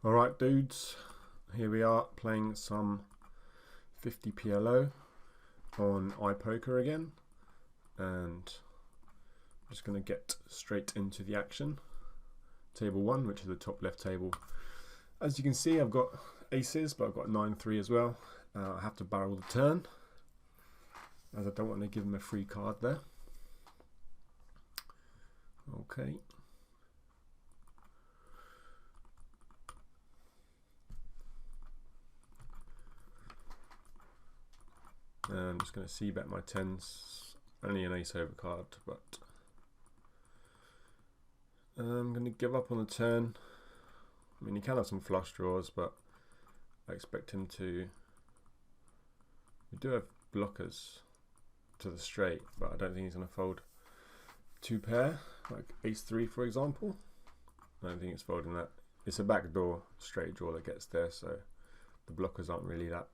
Alright dudes, here we are playing some 50 PLO on iPoker again, and I'm just going to get straight into the action. Table 1, which is the top left table. As you can see, I've got aces, but I've got 9-3 as well. I have to barrel the turn, as I don't want to give him a free card there. Okay. I'm just going to c-bet my 10s, only an ace over card, but I'm going to give up on the turn. I mean, he can have some flush draws, but I expect him to. We do have blockers to the straight, but I don't think he's going to fold two pair, like ace-3 for example. I don't think it's folding that. It's a backdoor straight draw that gets there, so the blockers aren't really that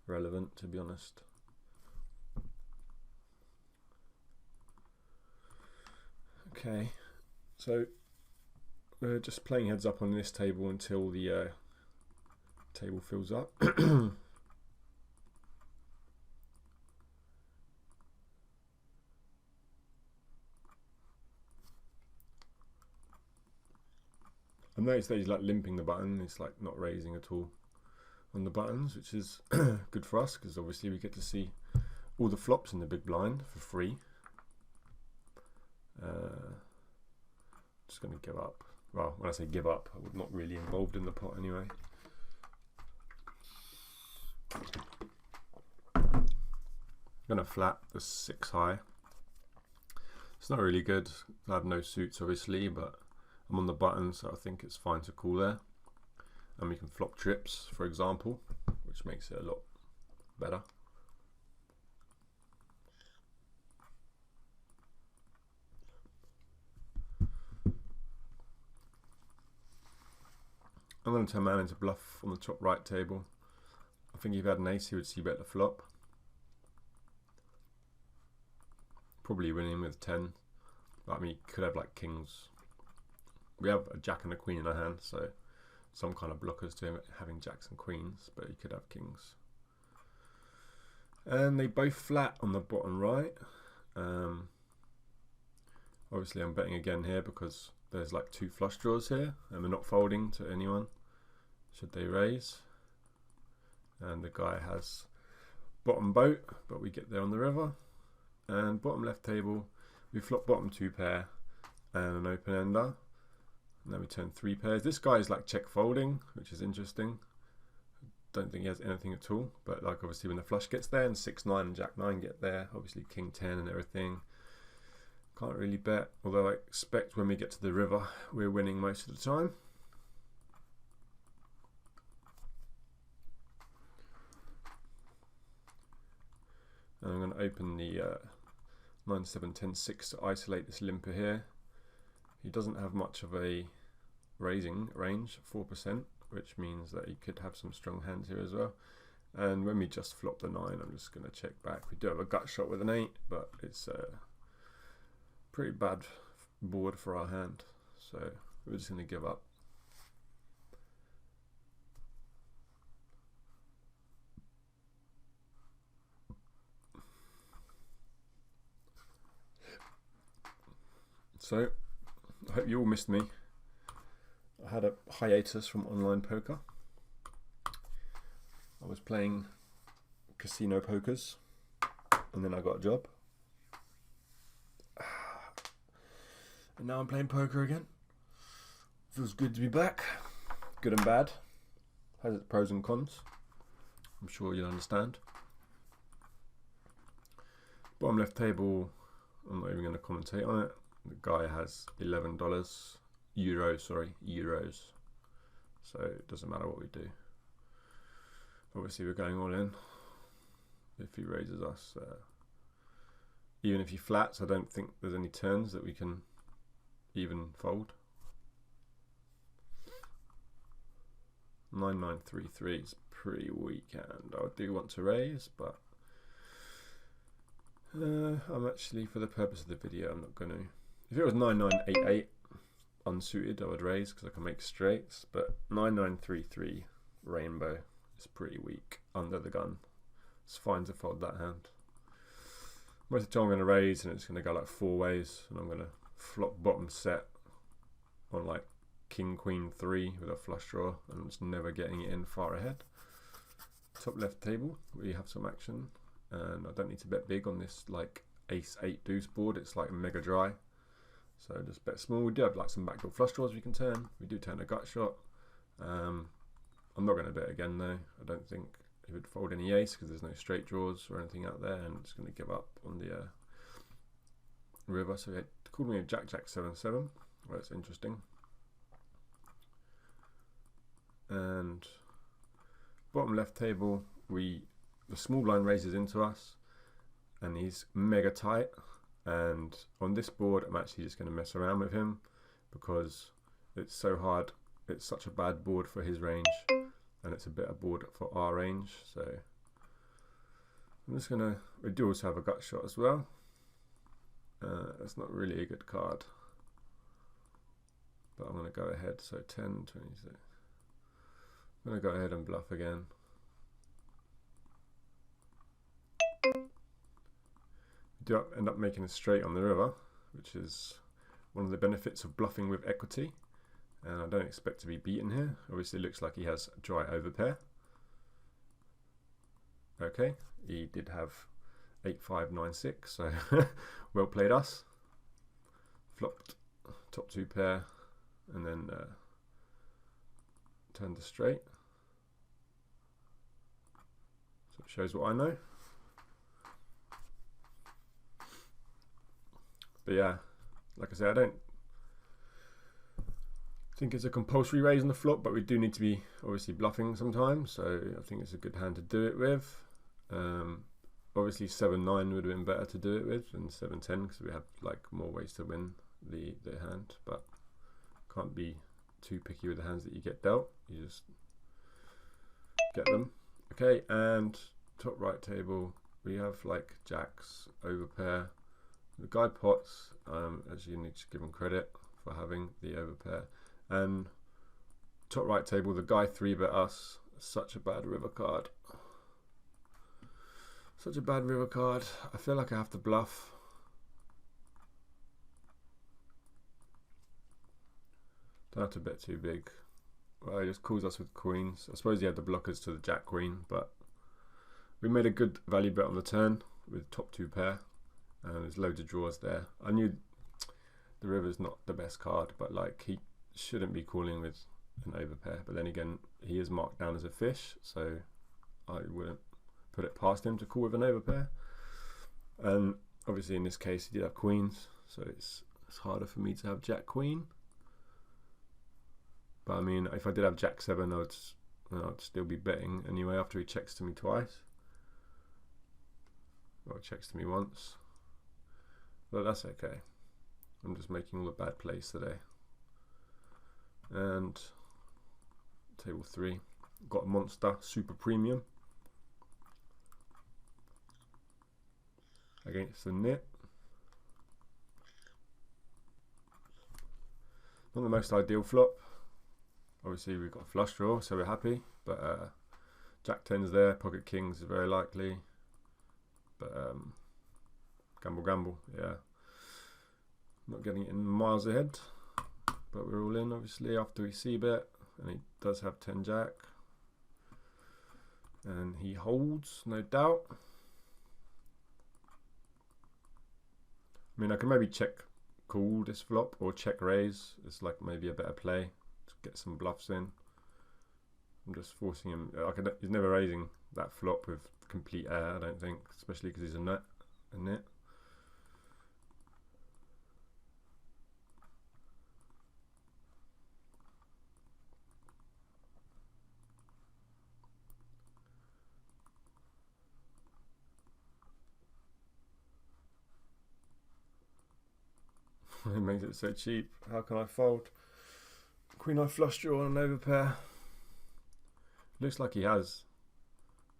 relevant, to be honest. Okay, so we're just playing heads up on this table until the table fills up. I've noticed that he's like limping the button. It's like not raising at all on the buttons, which is good for us because obviously we get to see all the flops in the big blind for free. Just going to give up. Well, when I say give up, I'm not really involved in the pot anyway. I'm going to flat the 6 high. It's not really good. I have no suits obviously, but I'm on the button, so I think it's fine to call there. And we can flop trips, for example, which makes it a lot better. I'm going to turn man into bluff on the top right table. I think if he had an ace, he would c-bet the flop. Probably winning with 10. But I mean, he could have like kings. We have a jack and a queen in our hand, so some kind of blockers to him having jacks and queens, but he could have kings. And they both flat on the bottom right. Obviously I'm betting again here because there's like 2 flush draws here and we're not folding to anyone should they raise. And the guy has bottom boat, but we get there on the river. And bottom left table, we flop bottom 2 pair and an open ender. And then we turn 3 pairs. This guy is like check folding, which is interesting. Don't think he has anything at all, but like obviously when the flush gets there and 6-9 and jack-9 get there, obviously king 10 and everything. Can't really bet, although I expect when we get to the river, we're winning most of the time. And I'm going to open the 9-7-10-6 to isolate this limper here. He doesn't have much of a raising range, 4%, which means that he could have some strong hands here as well. And when we just flop the 9, I'm just going to check back. We do have a gut shot with an 8, but it's pretty bad board for our hand, so we're just going to give up. So I hope you all missed me. I had a hiatus from online poker. I was playing casino pokers and then I got a job. And now I'm playing poker again. Feels good to be back. Good and bad. Has its pros and cons. I'm sure you'll understand. Bottom left table, I'm not even going to commentate on it. The guy has $11, euros. So it doesn't matter what we do. Obviously we're going all in. If he raises us, even if he flats, I don't think there's any turns that we can even fold. 9-9-3-3 is pretty weak, and I do want to raise, but I'm actually, for the purpose of the video, I'm not going to. If it was 9-9-8-8, unsuited, I would raise because I can make straights, but 9933 rainbow is pretty weak under the gun. It's fine to fold that hand. Most of the time I'm going to raise and it's going to go like 4 ways, and I'm going to flop bottom set on like king queen 3 with a flush draw, and I'm just never getting it in far ahead. Top left table, we have some action, and I don't need to bet big on this like ace 8 deuce board. It's like mega dry, so just bet small. We do have like some backdoor flush draws we can turn. We do turn a gut shot. I'm not going to bet again though. I don't think he would fold any ace because there's no straight draws or anything out there, and it's going to give up on the river. So he called me a jack 7-7. Well, that's interesting. And bottom left table, the small blind raises into us, and he's mega tight. And on this board, I'm actually just going to mess around with him because it's so hard. It's such a bad board for his range, and it's a better board for our range. So I'm just gonna. We do also have a gut shot as well. It's not really a good card, but I'm gonna go ahead. So 10, 26. I'm gonna go ahead and bluff again. Do end up making a straight on the river, which is one of the benefits of bluffing with equity. And I don't expect to be beaten here. Obviously it looks like he has a dry overpair. Okay, he did have 8-5-9-6, so well played us. Flopped top 2 pair and then turned the straight. So it shows what I know. But yeah, like I said, I don't think it's a compulsory raise on the flop, but we do need to be obviously bluffing sometimes, so I think it's a good hand to do it with. Obviously 7-9 would have been better to do it with than 7-10 because we have like more ways to win the hand, but can't be too picky with the hands that you get dealt. You just get them. Okay, and top right table we have like jacks, overpair. The guy pots, as you need to give him credit for having the overpair. And top right table, the guy 3-bet us. Such a bad river card. Such a bad river card. I feel like I have to bluff. Don't have to bet too big. Well, he just calls us with queens. I suppose he had the blockers to the jack queen, but we made a good value bet on the turn with top 2 pair. And there's loads of draws there. I knew the river's not the best card, but like he shouldn't be calling with an overpair. But then again, he is marked down as a fish, so I wouldn't put it past him to call with an overpair. And obviously in this case he did have queens, so it's harder for me to have jack queen. But I mean, if I did have jack 7, I'd still be betting anyway after he checks to me twice. Well, checks to me once. But that's okay. I'm just making all the bad plays today. And table 3, got a monster super premium against the nit. Not the most ideal flop. Obviously we've got a flush draw, so we're happy. But jack 10's there, pocket kings is very likely. But gamble, yeah. Not getting it in miles ahead, but we're all in obviously after we c-bet, and he does have 10 jack, and he holds, no doubt. I mean, I can maybe check call this flop or check raise. It's like maybe a better play to get some bluffs in. I'm just forcing him. He's never raising that flop with complete air, I don't think, especially because he's a nit. It makes it so cheap. How can I fold? Queen eye flush draw on an overpair. Looks like he has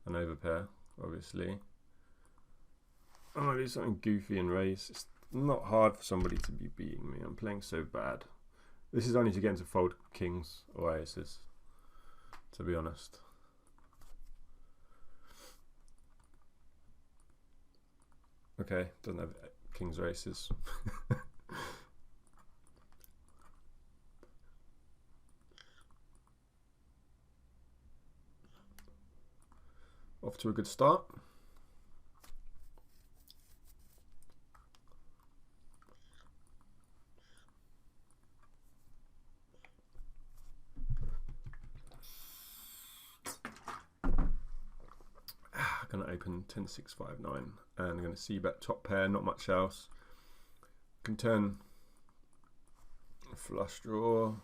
an overpair, obviously. I might do something goofy and raise. It's not hard for somebody to be beating me. I'm playing so bad. This is only to get him to fold kings or aces, to be honest. Okay, doesn't have kings or aces. Off to a good start. I'm going to open 10, 6, 5, 9, and I'm going to see bet top pair, not much else. Can turn flush draw.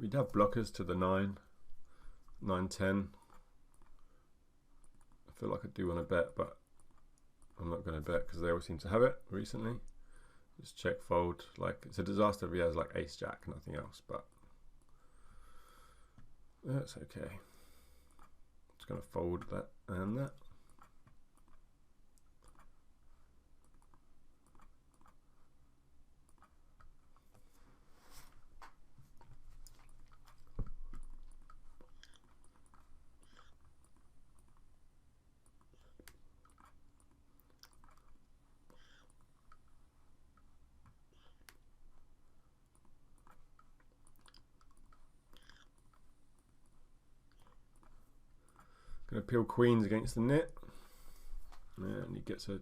We'd have blockers to the 9, 9, 10. I feel like I do want to bet, but I'm not going to bet because they always seem to have it recently. Just check fold. Like, it's a disaster if he has like ace jack, nothing else, but that's okay. Just going to fold that and that. Going to peel queens against the nit, and he gets a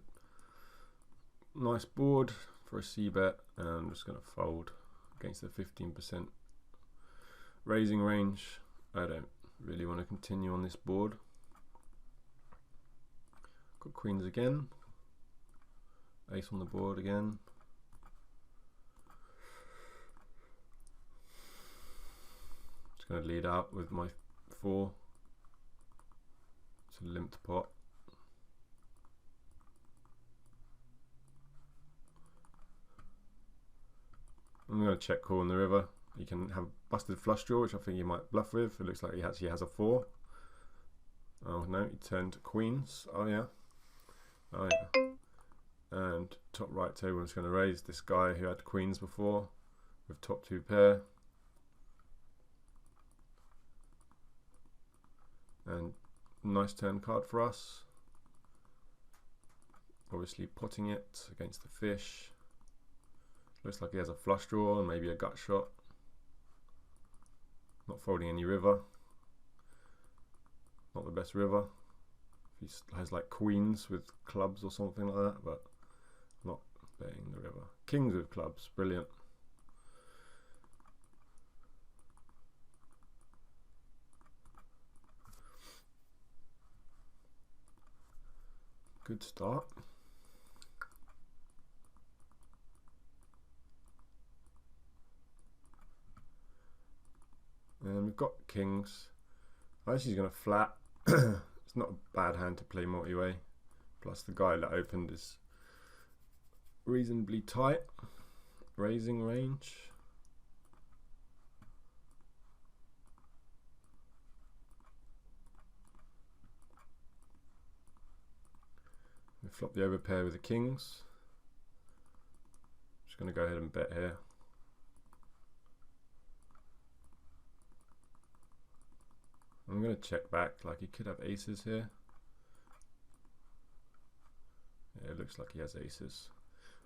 nice board for a c bet, and I'm just going to fold against the 15% raising range. I don't really want to continue on this board. Got queens again, ace on the board again. Just going to lead out with my 4. It's a limped pot. I'm going to check call on the river. He can have busted flush draw, which I think he might bluff with. It looks like he actually has a 4. Oh no, he turned queens. Oh yeah. Oh yeah. And top right table is going to raise this guy who had queens before with top 2 pair. And nice turn card for us. Obviously potting it against the fish. Looks like he has a flush draw and maybe a gut shot. Not folding any river. Not the best river. He has like queens with clubs or something like that, but not betting the river. Kings with clubs, brilliant. Good start. And we've got kings. Actually, he's going to flat. It's not a bad hand to play multi-way. Plus the guy that opened is reasonably tight. Raising range. We flop the overpair with the kings. Just going to go ahead and bet here. I'm going to check back, like he could have aces here. Yeah, it looks like he has aces.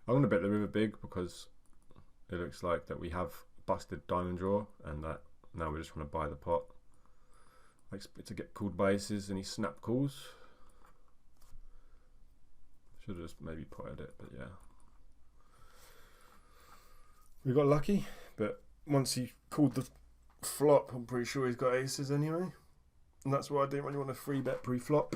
I'm going to bet the river big because it looks like that we have busted diamond draw and that now we just want to buy the pot. I expect to get called by aces and he snap calls. Should have just maybe potted it, but yeah. We got lucky, but once he called the flop, I'm pretty sure he's got aces anyway. And that's why I didn't really want to free bet pre-flop.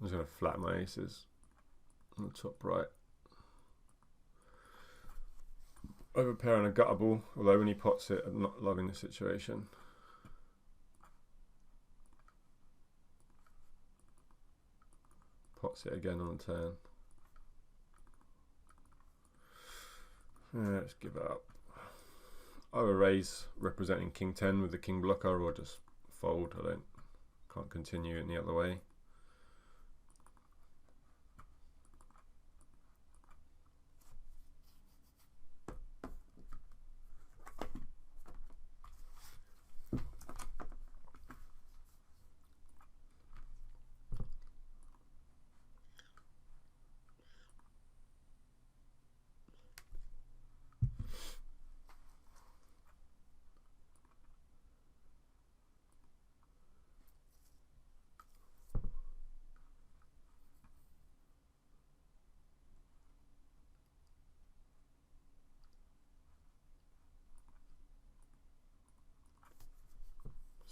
I'm just going to flat my aces on the top right. Overpair and a guttable, although when he pots it, I'm not loving the situation. pots it again on the turn. Let's give it up. Either raise representing king 10 with the king blocker, or just fold. Can't continue any other way.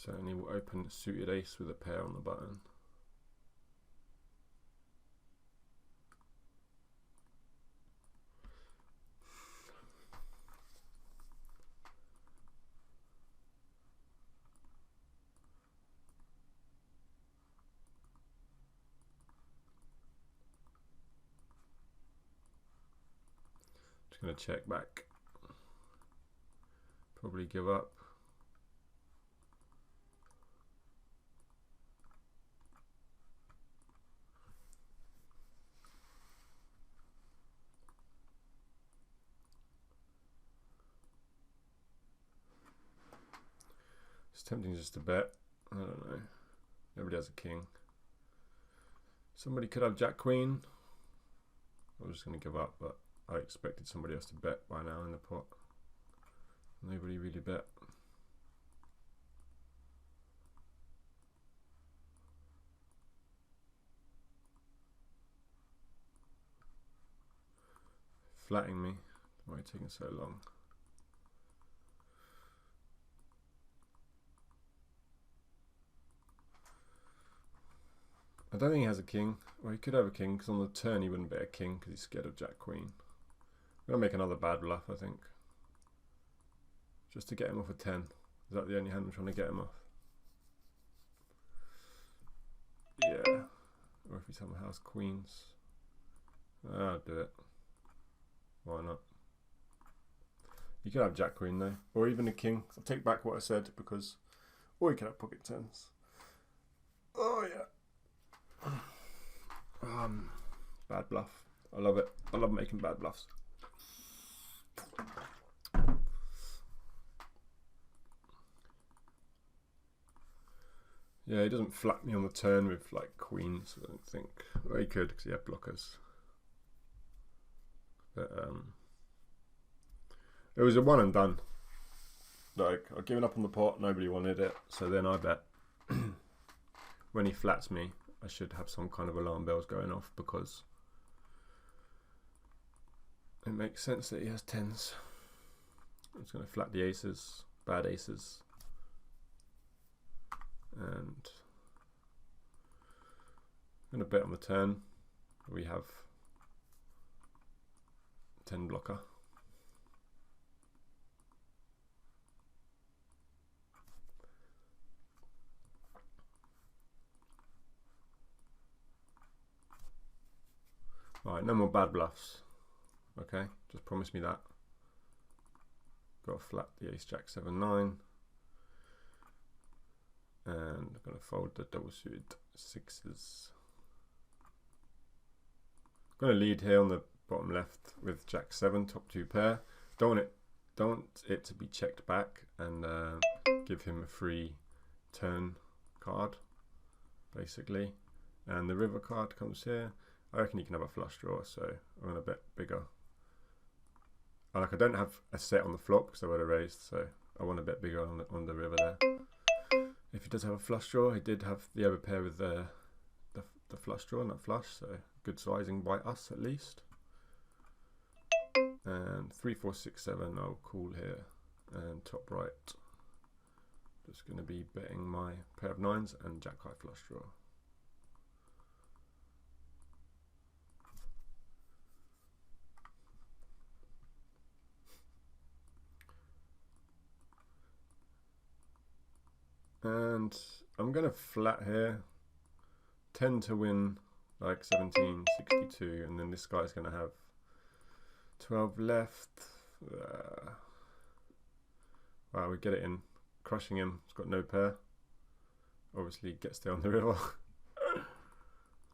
Certainly will open a suited ace with a pair on the button. Just going to check back. Probably give up. It's tempting just to bet. I don't know. Nobody has a king. Somebody could have jack queen. I'm just going to give up, but I expected somebody else to bet by now in the pot. Nobody really bet. Flatting me. Why are you taking so long? I don't think he has a king. Well, he could have a king because on the turn he wouldn't bet a king because he's scared of jack queen. I'm going to make another bad bluff, I think. Just to get him off a 10. Is that the only hand I'm trying to get him off? Yeah. Or if he somehow has queens. I'll do it. Why not? You could have jack queen though. Or even a king. I'll take back what I said because... Or you could have pocket 10s. Oh yeah. Bad bluff. I love it. I love making bad bluffs. Yeah, he doesn't flat me on the turn with like queens, I don't think. Well, he could because he had blockers. But it was a one and done. Like, I'd given up on the pot, nobody wanted it, so then I bet. When he flats me, I should have some kind of alarm bells going off because it makes sense that he has 10s. I'm just going to flat the aces, bad aces. And I'm going to bet on the turn. We have 10 blocker. Alright, no more bad bluffs. Okay, just promise me that. Got to flat the ace jack 7 9. And I'm going to fold the double suited 6s. I'm going to lead here on the bottom left with jack 7, top 2 pair. Don't want it to be checked back and give him a free turn card, basically. And the river card comes here. I reckon you can have a flush draw, so I'm going to bet bigger. Like, I don't have a set on the flop because I would have raised, so I want to bet bigger on the river there. If he does have a flush draw, he did have the other pair with the flush draw, not flush, so good sizing by us at least. And 3 4 6 7 I'll call here, and top right just going to be betting my pair of 9s and jack high flush draw. And I'm going to flat here, tend to win like 1762, and then this guy's going to have 12 left. Wow, we get it in. Crushing him. He's got no pair. Obviously gets down the river.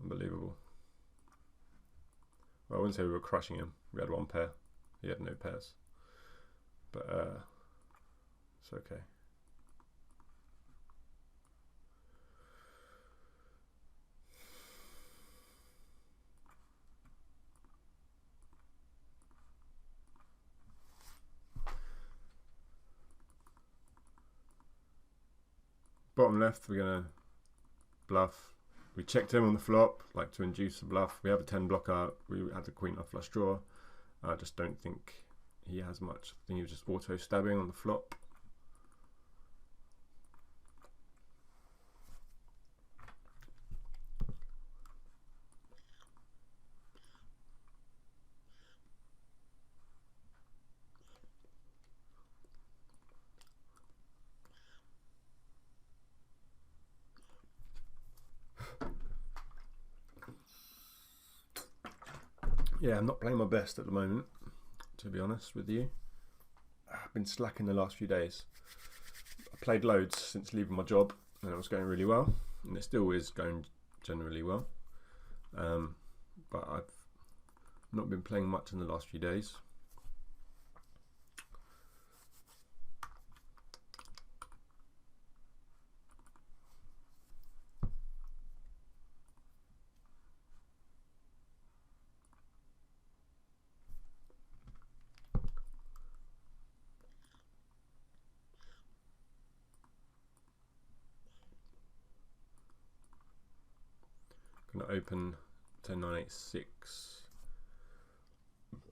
Unbelievable. Well, I wouldn't say we were crushing him. We had one pair. He had no pairs. But it's okay. Bottom left, we're going to bluff. We checked him on the flop, like to induce a bluff. We have a 10 blocker. We had the queen off flush draw. I just don't think he has much. I think he was just auto stabbing on the flop. Yeah, I'm not playing my best at the moment, to be honest with you. I've been slacking the last few days. I played loads since leaving my job, and it was going really well, and it still is going generally well. But I've not been playing much in the last few days. Gonna open 10-9-8-6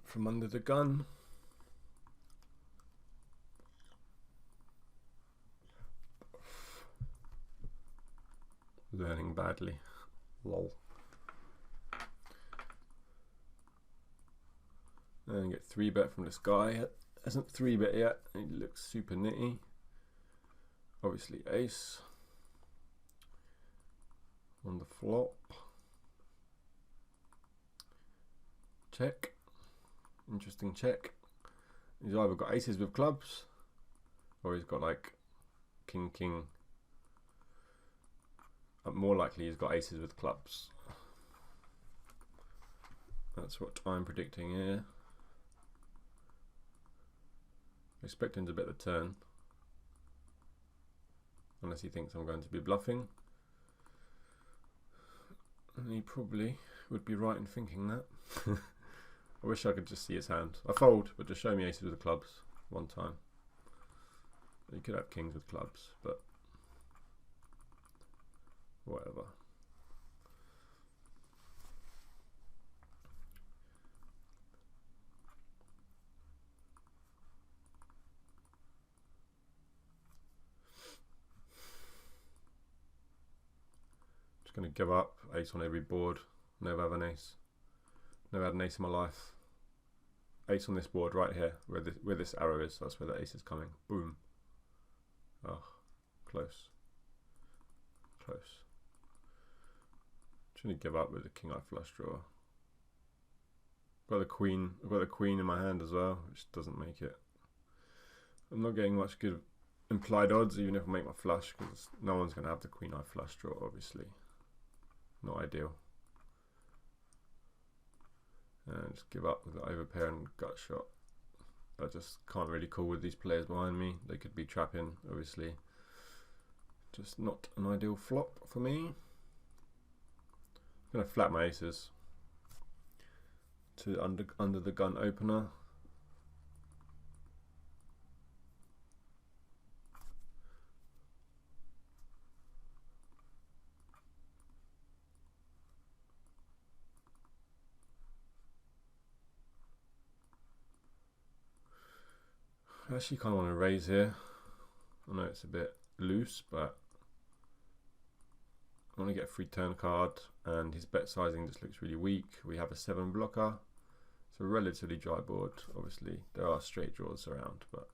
from under the gun. Learning badly. Lol. And get 3-bet from this guy. Hasn't 3-bet yet. He looks super nitty. Obviously ace on the flop. Check. Interesting check. He's either got aces with clubs, or he's got like king king. More likely he's got aces with clubs. That's what I'm predicting here. Expect him to bet the turn, unless he thinks I'm going to be bluffing. And he probably would be right in thinking that. I wish I could just see his hand. I fold, but just show me aces with the clubs one time. You could have kings with clubs, but whatever. Just going to give up. Ace on every board. Never have an ace. Never had an ace in my life. Ace on this board right here, where this arrow is. That's where the ace is coming. Boom. Oh, close. Close. Trying to give up with the king eye flush draw. Got the queen. I've got the queen in my hand as well, which doesn't make it. I'm not getting much good implied odds, even if I make my flush, because no one's going to have the queen eye flush draw, obviously. Not ideal. And just give up with the overpair and gut shot. I just can't really call with these players behind me. They could be trapping, obviously. Just not an ideal flop for me. I'm going to flat my aces to under the gun opener. I actually kind of want to raise here. I know it's a bit loose, but I want to get a free turn card, and his bet sizing just looks really weak. We have a 7 blocker. It's a relatively dry board. Obviously, there are straight draws around, but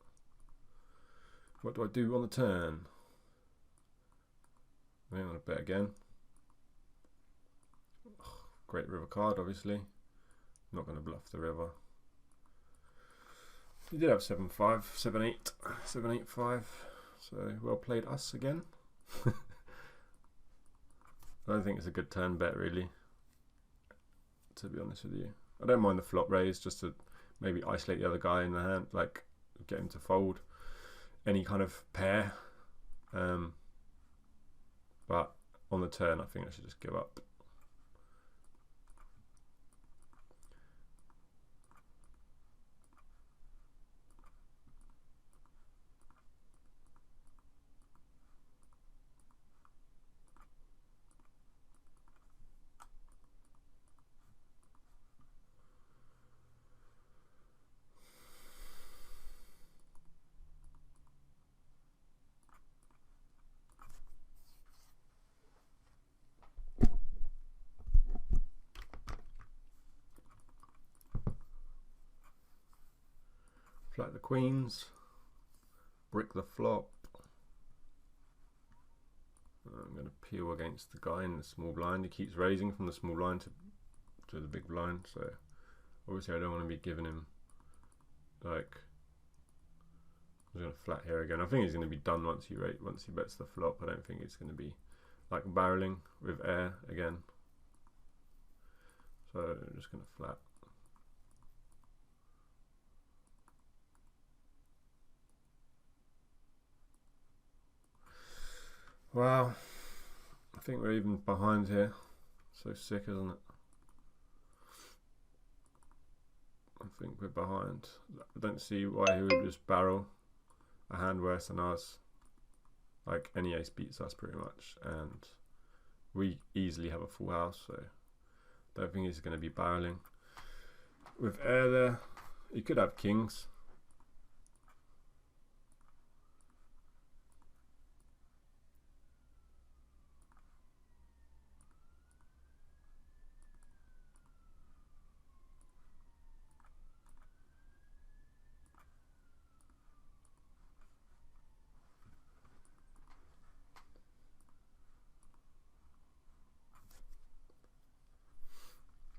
what do I do on the turn? I think I'm going to bet again. great river card, obviously. Not going to bluff the river. He did have 7-5, 7-8, 7-8-5. So well played us again. I don't think it's a good turn bet, really, to be honest with you. I don't mind the flop raise, just to maybe isolate the other guy in the hand, like get him to fold any kind of pair. But on the turn, I think I should just give up. Flat the queens, brick the flop. I'm going to peel against the guy in the small blind. He keeps raising from the small blind to the big blind, so obviously I don't want to be giving him, like, I'm going to flat here again. I think he's going to be done once he bets the flop. I don't think it's going to be like barreling with air again. So I'm just going to flat. Wow, I think we're even behind here. So sick, isn't it? I think we're behind. I don't see why he would just barrel a hand worse than us. Like, any ace beats us pretty much, and we easily have a full house, so I don't think he's going to be barreling. With air there, he could have kings.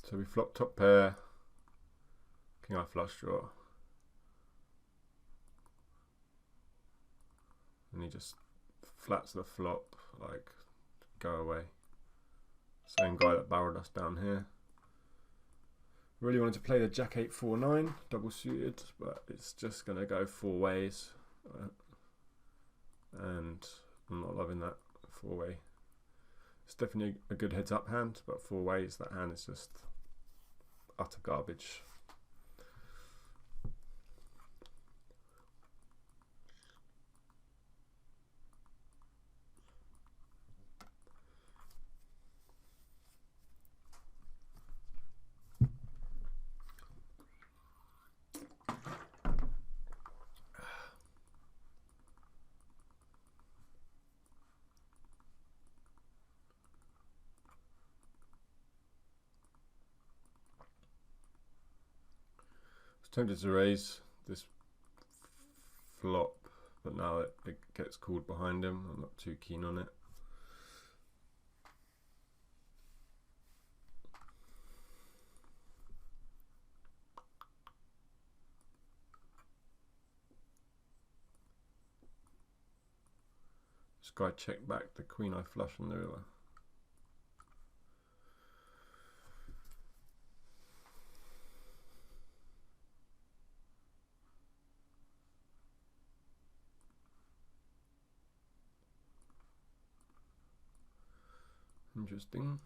So we flop top pair, king high flush draw, and he just flats the flop, like, go away. Same guy that barreled us down here. Really wanted to play the Jack 8 4-9 double suited, but it's just gonna go 4 ways, and I'm not loving that 4-way. It's definitely a good heads up hand, but 4 ways, that hand is just utter garbage. Tempted to raise this flop, but now it gets called behind him. I'm not too keen on it. This guy checked back the queen eye flush on the river. Interesting.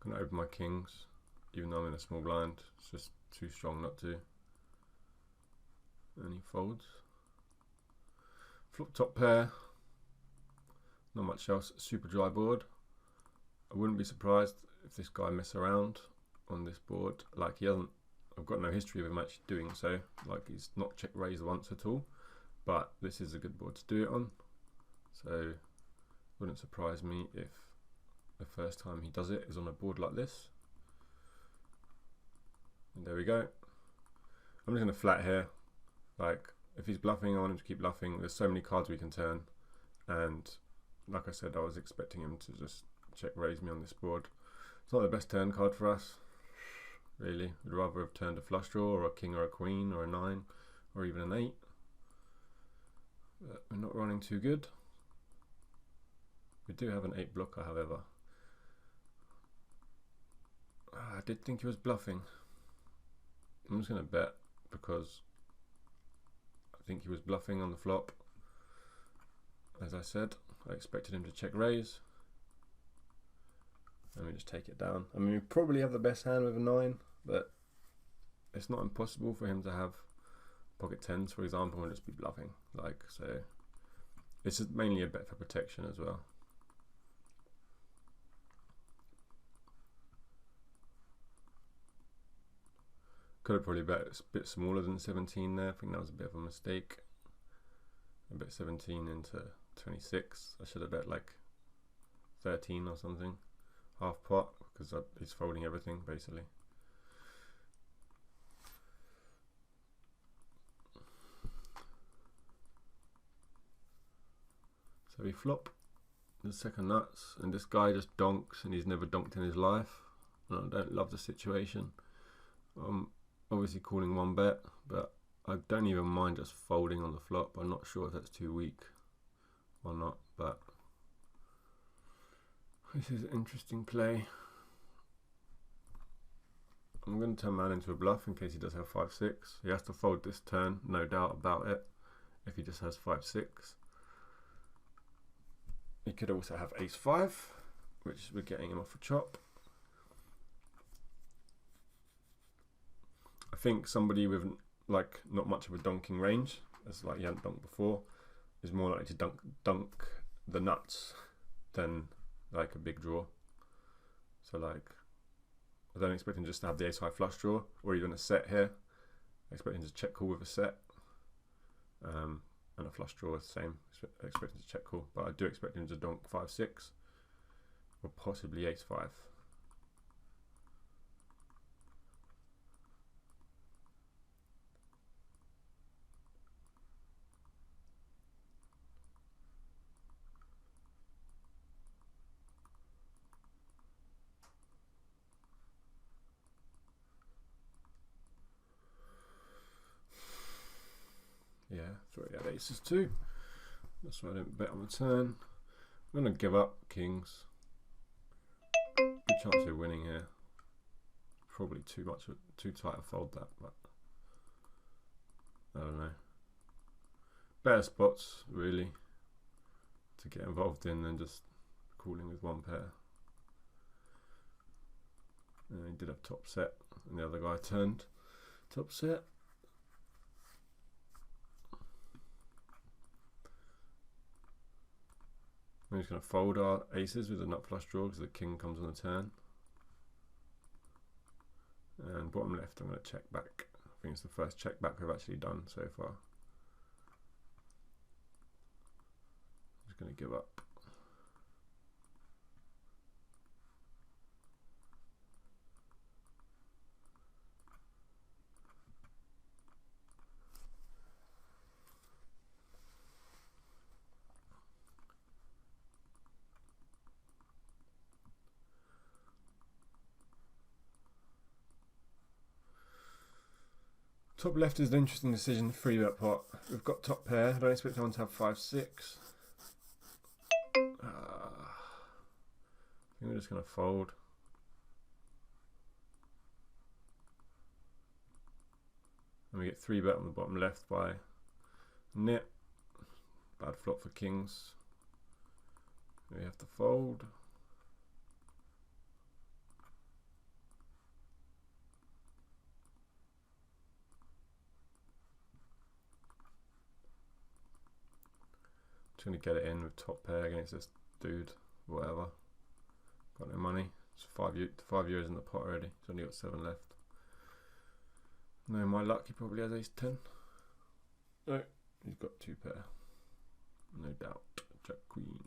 I'm gonna open my kings, even though I'm in a small blind. It's just too strong not to. And he folds. Flop top pair. Not much else. Super dry board. I wouldn't be surprised if this guy mess around on this board. Like, he hasn't. I've got no history of him actually doing so. Like, he's not check raised once at all. But this is a good board to do it on, so wouldn't surprise me if the first time he does it is on a board like this. And there we go. I'm just going to flat here. Like, if he's bluffing, I want him to keep bluffing. There's so many cards we can turn, and like I said, I was expecting him to just check raise me on this board. It's not the best turn card for us, really. We'd rather have turned a flush draw or a king or a queen or a 9 or even an 8. But we're not running too good. We do have an 8 blocker, however. I did think he was bluffing. I'm just going to bet because I think he was bluffing on the flop. As I said, I expected him to check raise. Let me just take it down. I mean, we probably have the best hand with a 9, but it's not impossible for him to have pocket 10s, for example, and just be bluffing. Like, so this is mainly a bet for protection as well. Could have probably bet a bit smaller than 17 there. I think that was a bit of a mistake. I bet 17 into 26. I should have bet like 13 or something. Half pot, because he's folding everything basically. So we flop the second nuts, and this guy just donks, and he's never donked in his life. And I don't love the situation. Obviously calling one bet, but I don't even mind just folding on the flop. I'm not sure if that's too weak or not, but this is an interesting play. I'm going to turn man into a bluff in case he does have 5-6. He has to fold this turn, no doubt about it, if he just has 5-6. He could also have ace-5, which we're getting him off a chop. I think somebody with like not much of a donking range, as like he hadn't donked before, is more likely to dunk the nuts than like a big draw. So like, I don't expect him just to have the ace-high flush draw or even a set here. I expect him to check call with a set, and a flush draw is the same. I expect him to check call, but I do expect him to donk 5-6 or possibly ace-5. Yeah, thought he had aces too. That's why I didn't bet on the turn. I'm going to give up kings. Good chance of winning here. Probably too tight to fold that, but I don't know. Better spots, really, to get involved in than just calling with one pair. And he did have top set, and the other guy turned top set. I'm just going to fold our aces with a nut flush draw because the king comes on the turn. And bottom left, I'm going to check back. I think it's the first check back we've actually done so far. I'm just going to give up. Top left is an interesting decision, 3-bet pot. We've got top pair. I don't expect anyone to have 5-6. I think we're just going to fold. And we get 3-bet on the bottom left by nit. Bad flop for kings. We have to fold. Just going to get it in with top pair against this dude, whatever. Got no money. It's 5 euros in the pot already. He's only got 7 left. No, my luck, he probably has ace 10. No, he's got 2 pair. No doubt. Jack queen.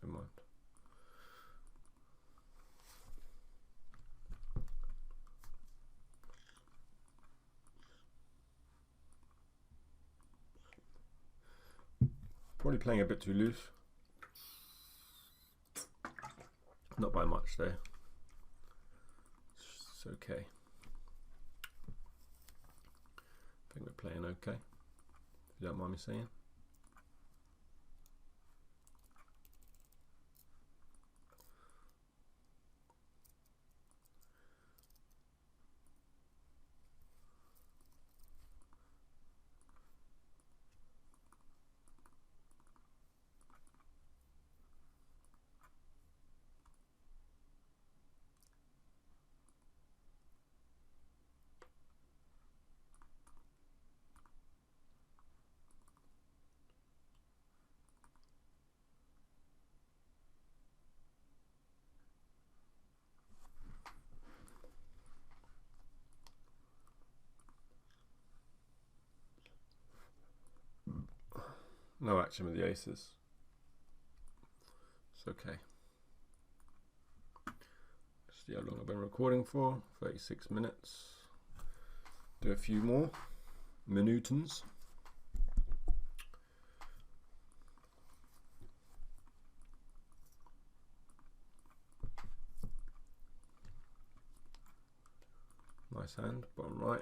never mind. Probably playing a bit too loose. Not by much though. It's okay. I think we're playing okay, if you don't mind me saying. No action with the aces. It's okay. See how long I've been recording for. 36 minutes. Do a few more minutons. Nice hand, bottom right.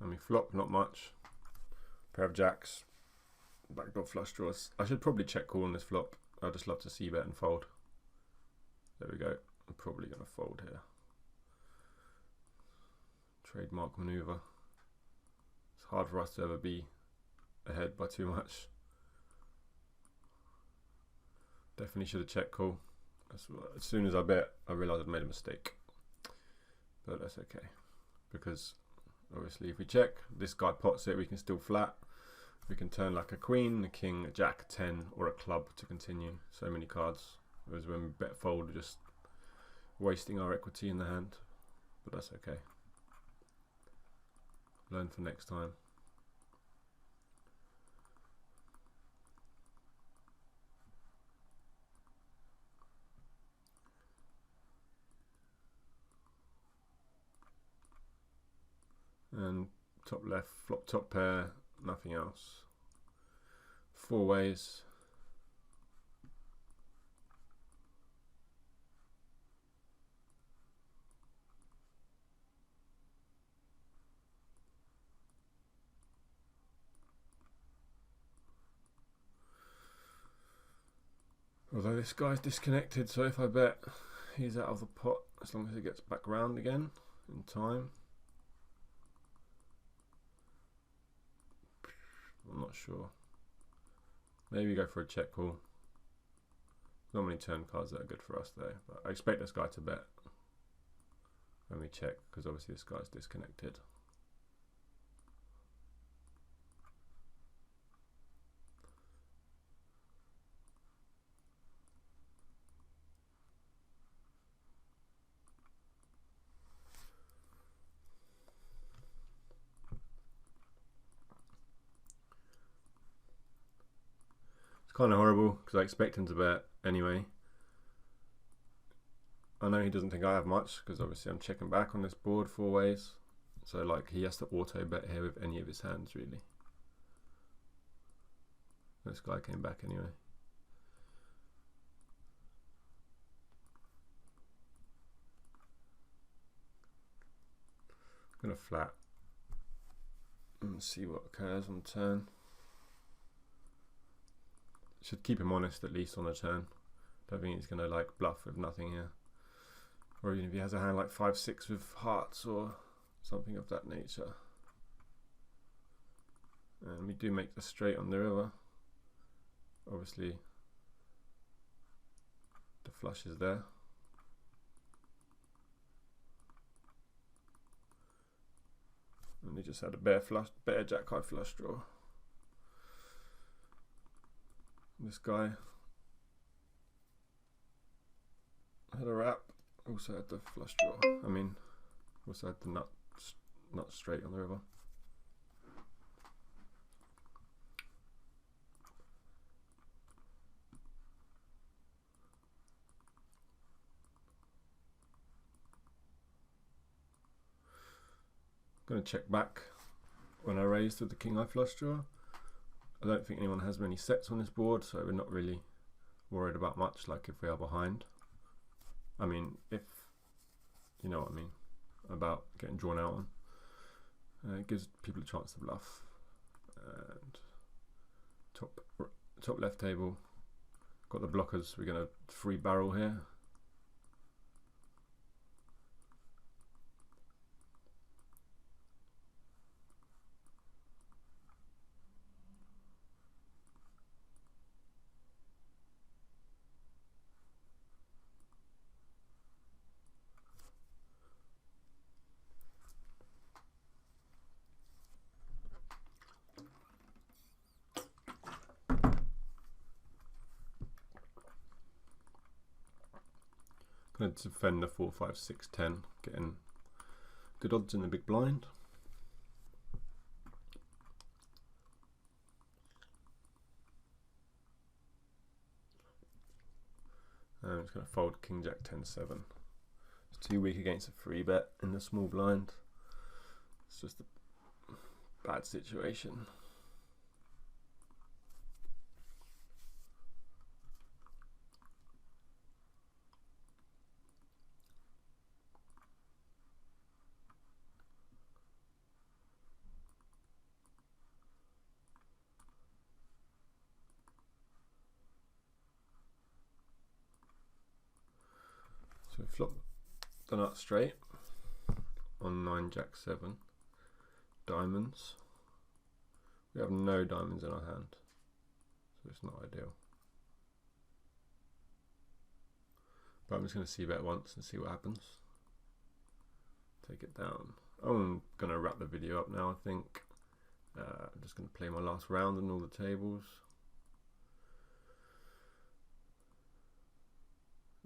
And we flop, not much. Pair of jacks. Backdoor flush draws. I should probably check call on this flop. I'd just love to see bet and fold. There we go. I'm probably going to fold here. Trademark maneuver. It's hard for us to ever be ahead by too much. Definitely should have checked call. As soon as I bet, I realised I'd made a mistake. But that's okay. Because obviously if we check, this guy pots it, we can still flat. We can turn like a queen, a king, a jack, a 10, or a club to continue. So many cards. Whereas when we bet fold, we're just wasting our equity in the hand. But that's okay. Learn for next time. And top left, flop top pair, nothing else. Four ways. Although this guy's disconnected, so if I bet he's out of the pot, as long as he gets back round again in time. I'm not sure. Maybe go for a check call. Not many turn cards that are good for us though, but I expect this guy to bet when we check, because obviously this guy's disconnected. It's kind of horrible because I expect him to bet anyway. I know he doesn't think I have much because obviously I'm checking back on this board four ways. So like he has to auto bet here with any of his hands really. This guy came back anyway. I'm gonna flat and see what occurs on turn. Should keep him honest at least on the turn. Don't think he's gonna like bluff with nothing here. Or even if he has a hand like 5-6 with hearts or something of that nature. And we do make the straight on the river. Obviously the flush is there. And he just had a bare flush, bare jack high flush draw. This guy had a wrap, also had the flush draw. I mean, also had the nut straight on the river. I'm going to check back when I raised with the king high flush draw. I don't think anyone has many sets on this board, so we're not really worried about much, like if we are behind. I mean, if you know what I mean, about getting drawn out on. It gives people a chance to bluff. And top left table, got the blockers. We're going to free barrel here. Going to defend the 4, 5, 6, 10, getting good odds in the big blind. And I'm just going to fold king jack 10, 7. It's too weak against a free bet in the small blind. It's just a bad situation. So flop the nut straight on 9 jack 7 diamonds. We have no diamonds in our hand, so it's not ideal. But I'm just going to see bet once and see what happens. Take it down. I'm going to wrap the video up now, I think. I'm just going to play my last round on all the tables.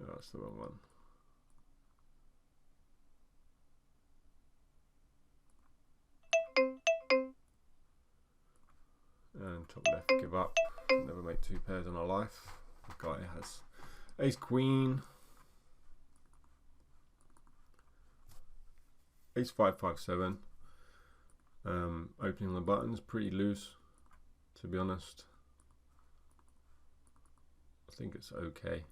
Oh, that's the wrong one. And top left, give up. Never make two pairs in our life. The guy has ace queen, ace 5, 5, 7. Opening the buttons pretty loose, to be honest. I think it's okay.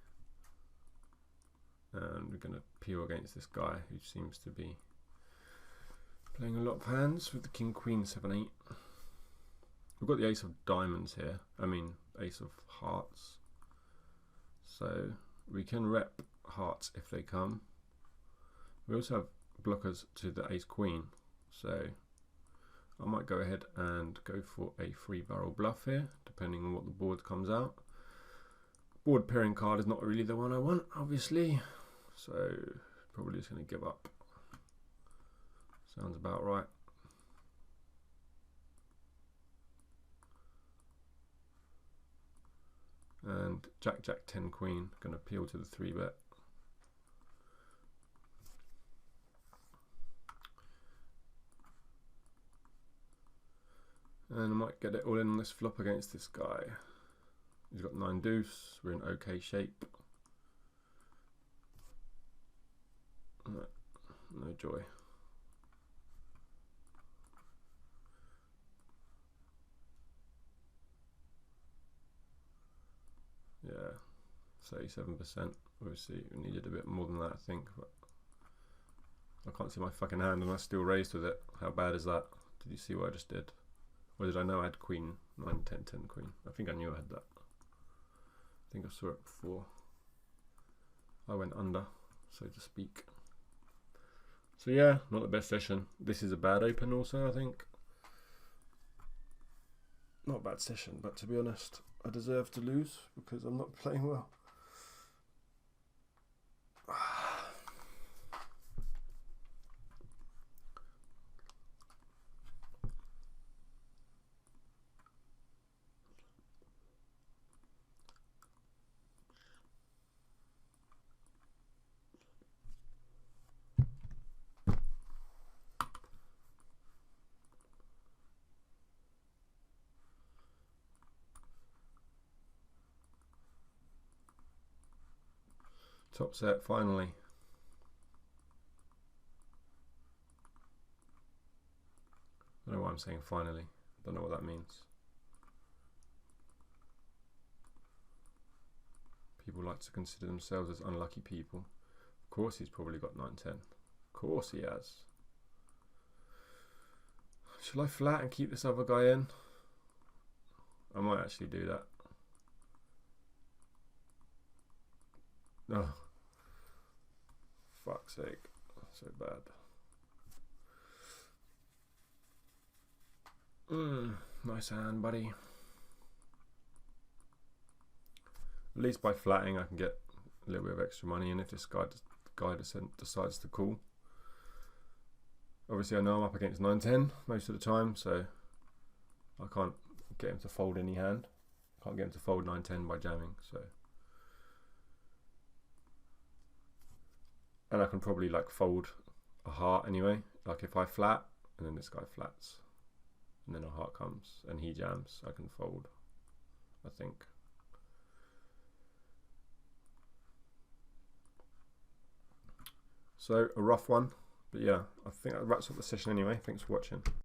And we're going to peel against this guy who seems to be playing a lot of hands with the king, queen, 7, 8. We've got the ace of diamonds here. I mean, ace of hearts. So we can rep hearts if they come. We also have blockers to the ace queen. So I might go ahead and go for a free barrel bluff here, depending on what the board comes out. Board pairing card is not really the one I want, obviously. So probably just going to give up. Sounds about right. And jack, jack, 10, queen, going to appeal to the 3 bet. And I might get it all in on this flop against this guy. He's got 9 deuce, we're in okay shape. No joy. Yeah, 37%. Obviously, we needed a bit more than that, I think. But I can't see my fucking hand, and I still raised with it. How bad is that? Did you see what I just did? Or did I know I had queen? 9, 10, 10, queen. I think I knew I had that. I think I saw it before. I went under, so to speak. So yeah, not the best session. This is a bad open also, I think. Not a bad session, but to be honest, I deserve to lose because I'm not playing well. Top set, finally. I don't know why I'm saying finally. Don't know what that means. People like to consider themselves as unlucky people. Of course he's probably got 9-10. Of course he has. Shall I flat and keep this other guy in? I might actually do that. Oh, fuck's sake. So bad. Nice hand, buddy. At least by flatting I can get a little bit of extra money, and if this guy decides to call. Obviously I know I'm up against 9-10 most of the time, so I can't get him to fold any hand. I can't get him to fold 9-10 by jamming, so. And I can probably like fold a heart anyway, like if I flat and then this guy flats and then a heart comes and he jams, I can fold, I think. So a rough one, but yeah, I think that wraps up the session anyway. Thanks for watching.